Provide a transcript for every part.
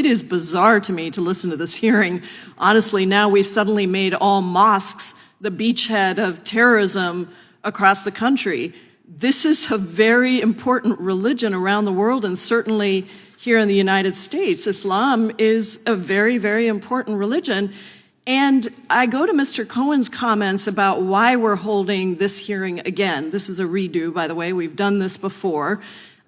it is bizarre to me to listen to this hearing. Honestly, now we've suddenly made all mosques the beachhead of terrorism across the country. This is a very important religion around the world, and certainly here in the United States. Islam is a very, very important religion. And I go to Mr. Cohen's comments about why we're holding this hearing again. This is a redo, by the way. We've done this before.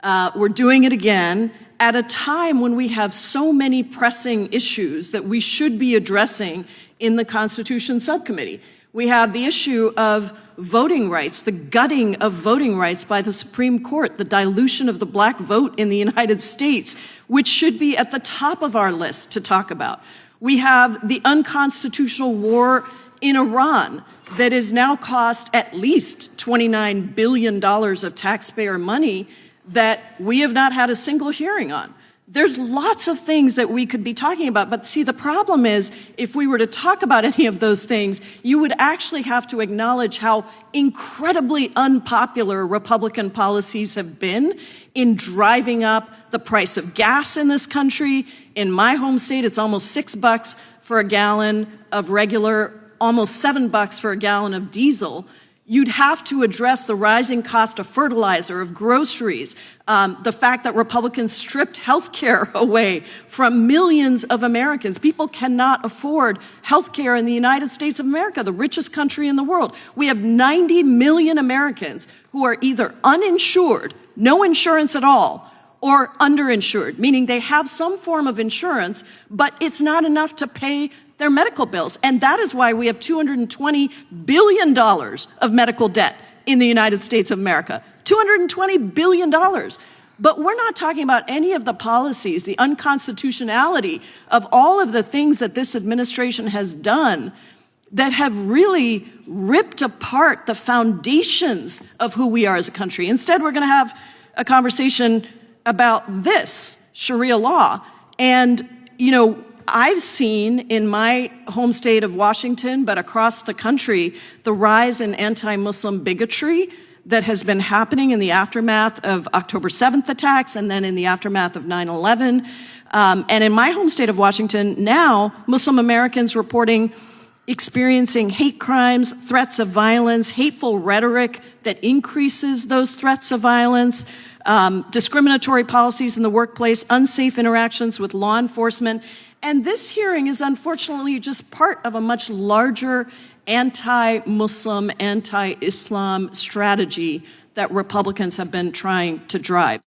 We're doing it again at a time when we have so many pressing issues that we should be addressing in the Constitution Subcommittee. We have the issue of voting rights, the gutting of voting rights by the Supreme Court, the dilution of the black vote in the United States, which should be at the top of our list to talk about. We have the unconstitutional war in Iran that has now cost at least $29 billion of taxpayer money that we have not had a single hearing on. There's lots of things that we could be talking about, but see, the problem is, if we were to talk about any of those things, you would actually have to acknowledge how incredibly unpopular Republican policies have been in driving up the price of gas in this country. In my home state, it's almost $6 for a gallon of regular, almost $7 for a gallon of diesel. You'd have to address the rising cost of fertilizer, of groceries, the fact that Republicans stripped health care away from millions of Americans. People cannot afford health care in the United States of America, the richest country in the world. We have 90 million Americans who are either uninsured, no insurance at all, or underinsured, meaning they have some form of insurance, but it's not enough to pay their medical bills. And that is why we have $220 billion of medical debt in the United States of America. $220 billion. But we're not talking about any of the policies, the unconstitutionality of all of the things that this administration has done that have really ripped apart the foundations of who we are as a country. Instead, we're going to have a conversation about this, Sharia law. And, you know, I've seen in my home state of Washington, but across the country, the rise in anti-Muslim bigotry that has been happening in the aftermath of October 7th attacks and then in the aftermath of 9/11. And in my home state of Washington, now Muslim Americans reporting experiencing hate crimes, threats of violence, hateful rhetoric that increases those threats of violence, discriminatory policies in the workplace, unsafe interactions with law enforcement. And this hearing is unfortunately just part of a much larger anti-Muslim, anti-Islam strategy that Republicans have been trying to drive.